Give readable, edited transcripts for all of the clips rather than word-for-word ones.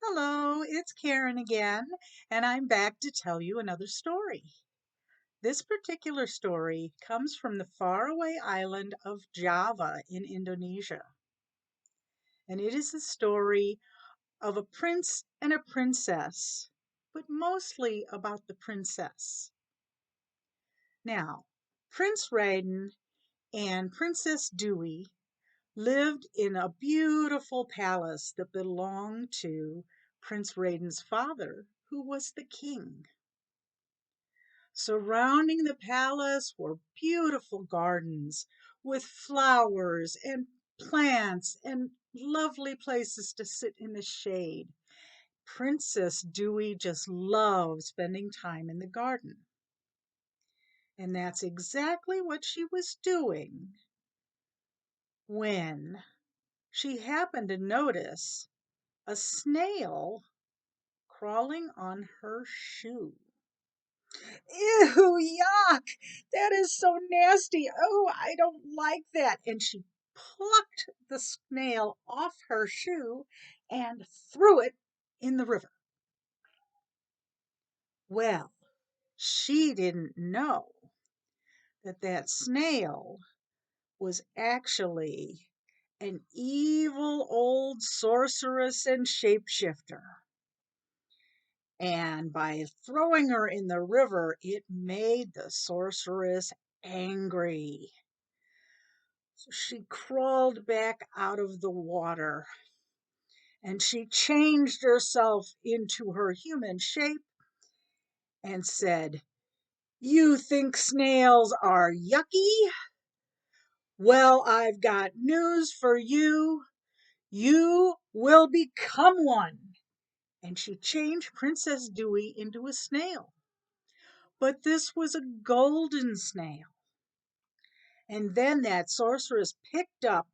Hello, it's Karen again, and I'm back to tell you another story. This particular story comes from the faraway island of Java in Indonesia, and it is the story of a prince and a princess, but mostly about the princess. Now, Prince Raiden and Princess Dewey lived in a beautiful palace that belonged to Prince Raiden's father, who was the king. Surrounding the palace were beautiful gardens with flowers and plants and lovely places to sit in the shade. Princess Dewey just loved spending time in the garden. And that's exactly what she was doing when she happened to notice a snail crawling on her shoe. Ew, yuck! That is so nasty. Oh, I don't like that. And she plucked the snail off her shoe and threw it in the river. Well, she didn't know that that snail was actually an evil old sorceress and shapeshifter. And by throwing her in the river, it made the sorceress angry. So she crawled back out of the water and she changed herself into her human shape and said, "You think snails are yucky? Well, I've got news for you. You will become one." And she changed Princess Dewey into a snail. But this was a golden snail. And then that sorceress picked up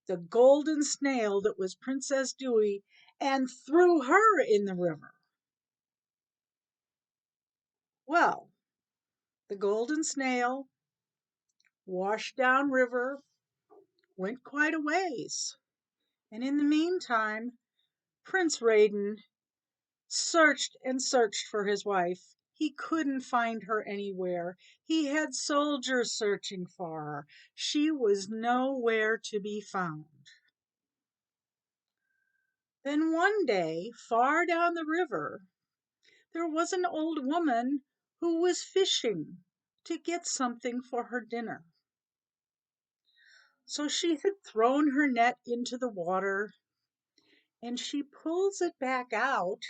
the golden snail that was Princess Dewey and threw her in the river. Well, the golden snail washed down river, went quite a ways. And in the meantime, Prince Raiden searched and searched for his wife. He couldn't find her anywhere. He had soldiers searching for her. She was nowhere to be found. Then one day, far down the river, there was an old woman who was fishing to get something for her dinner. So she had thrown her net into the water and she pulls it back out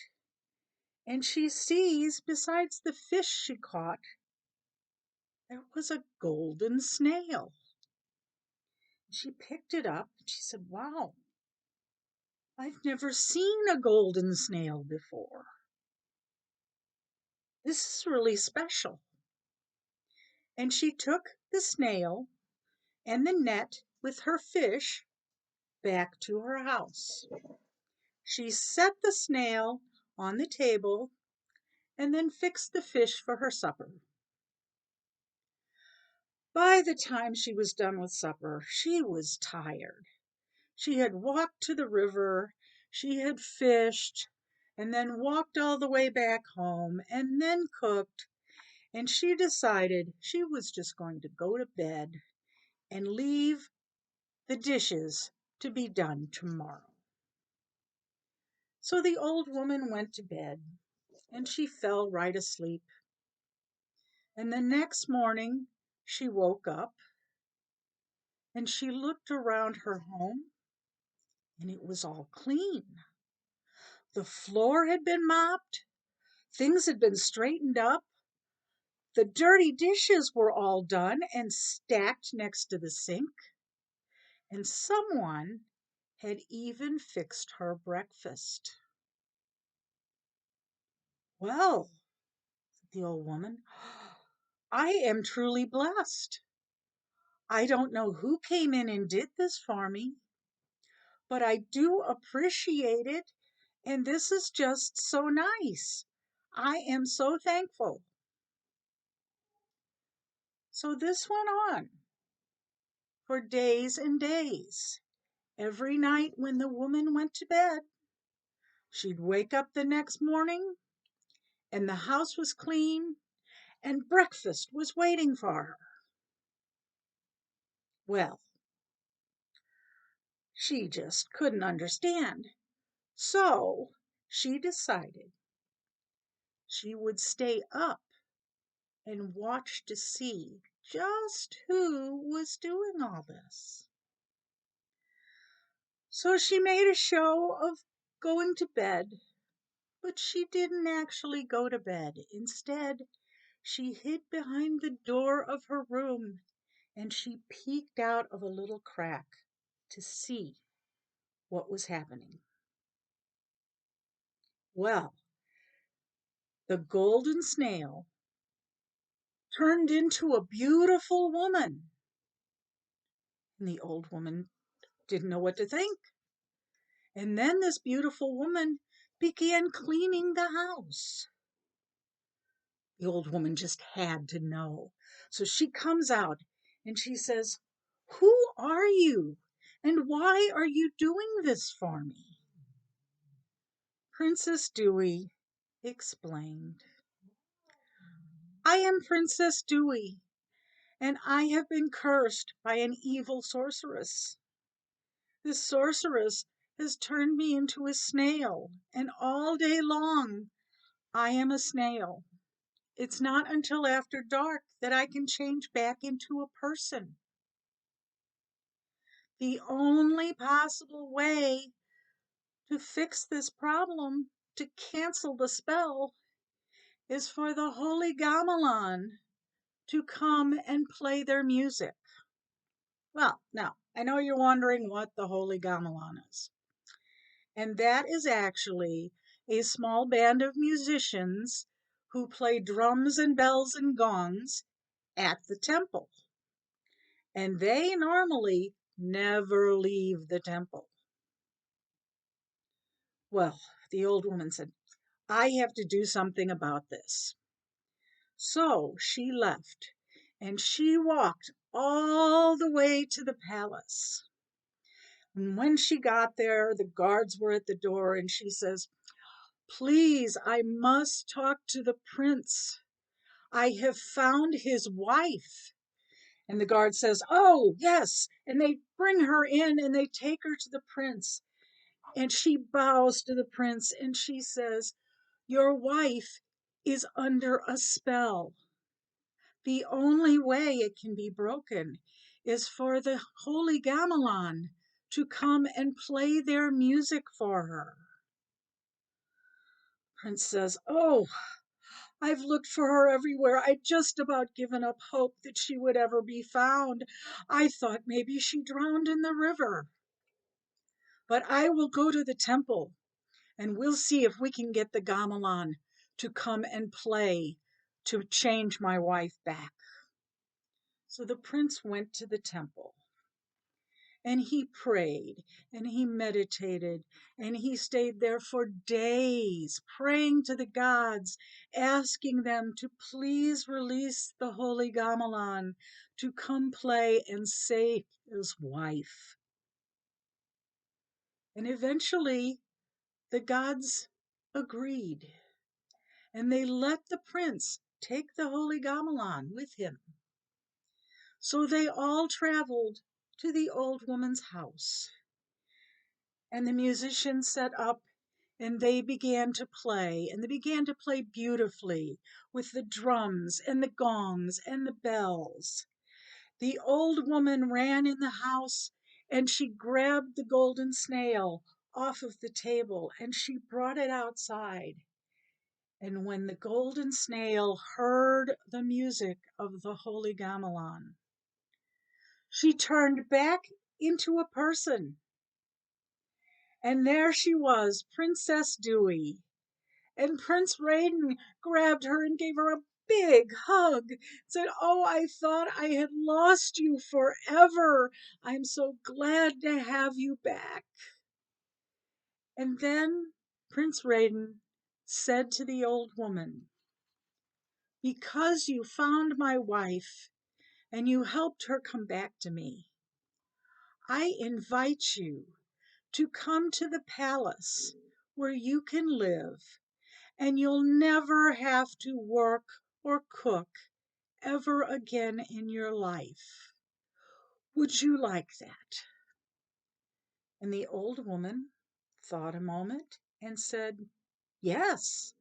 and she sees, besides the fish she caught, there was a golden snail. She picked it up and she said, "Wow, I've never seen a golden snail before. This is really special." And she took the snail and the net with her fish back to her house. She set the snail on the table and then fixed the fish for her supper. By the time she was done with supper, she was tired. She had walked to the river, she had fished, and then walked all the way back home, and then cooked, and she decided she was just going to go to bed and leave the dishes to be done tomorrow. So the old woman went to bed, and she fell right asleep. And the next morning she woke up and she looked around her home and it was all clean. The floor had been mopped, things had been straightened up, the dirty dishes were all done and stacked next to the sink, and someone had even fixed her breakfast. "Well," said the old woman, "I am truly blessed. I don't know who came in and did this for me, but I do appreciate it, and this is just so nice. I am so thankful." So this went on for days and days. Every night when the woman went to bed, She'd wake up the next morning, and the house was clean, and breakfast was waiting for her. Well, she just couldn't understand. So she decided she would stay up and watch to see just who was doing all this. So she made a show of going to bed, but she didn't actually go to bed. Instead, she hid behind the door of her room and she peeked out of a little crack to see what was happening. Well, the golden snail turned into a beautiful woman. And the old woman didn't know what to think. And then this beautiful woman began cleaning the house. The old woman just had to know. So she comes out and she says, "Who are you? And why are you doing this for me?" Princess Dewy explained, "I am Princess Dewy, and I have been cursed by an evil sorceress. This sorceress has turned me into a snail, and all day long I am a snail. It's not until after dark that I can change back into a person. The only possible way to fix this problem, to cancel the spell, is for the Holy Gamelan to come and play their music." Well, now, I know you're wondering what the Holy Gamelan is. And that is actually a small band of musicians who play drums and bells and gongs at the temple. And they normally never leave the temple. Well, the old woman said, "I have to do something about this." So she left and she walked all the way to the palace. And when she got there, the guards were at the door and she says, "Please, I must talk to the prince. I have found his wife." And the guard says, "Oh, yes." And they bring her in and they take her to the prince. And she bows to the prince and she says, "Your wife is under a spell. The only way it can be broken is for the Holy Gamelan to come and play their music for her." Prince says, "Oh, I've looked for her everywhere. I'd just about given up hope that she would ever be found. I thought maybe she drowned in the river. But I will go to the temple and we'll see if we can get the gamelan to come and play to change my wife back." So the prince went to the temple and he prayed and he meditated and he stayed there for days praying to the gods, asking them to please release the Holy Gamelan to come play and save his wife. And eventually the gods agreed and they let the prince take the Holy Gamelan with him. So they all traveled to the old woman's house. And the musicians set up and they began to play, and they began to play beautifully with the drums and the gongs and the bells. The old woman ran in the house and she grabbed the golden snail off of the table and she brought it outside. And when the golden snail heard the music of the Holy Gamelan, she turned back into a person. And there she was, Princess Dewy. And Prince Raiden grabbed her and gave her a big hug. Said, "Oh, I thought I had lost you forever. I'm so glad to have you back." And then Prince Raiden said to the old woman, "Because you found my wife and you helped her come back to me, I invite you to come to the palace where you can live and you'll never have to work or cook ever again in your life. Would you like that?" And the old woman thought a moment and said, "Yes,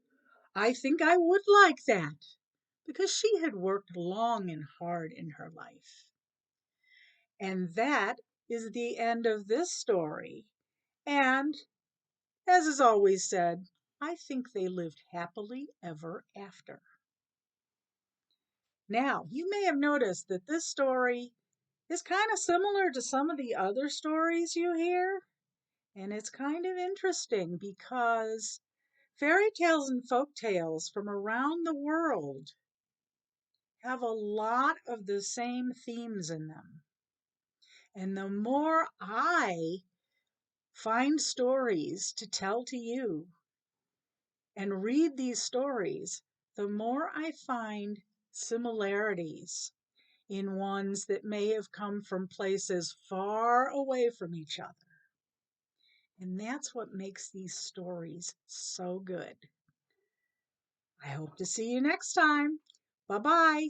I think I would like that," because she had worked long and hard in her life. And that is the end of this story. And, as is always said, I think they lived happily ever after. Now, you may have noticed that this story is kind of similar to some of the other stories you hear. And it's kind of interesting because fairy tales and folk tales from around the world have a lot of the same themes in them. And the more I find stories to tell to you and read these stories, the more I find similarities in ones that may have come from places far away from each other. And that's what makes these stories so good. I hope to see you next time. Bye-bye.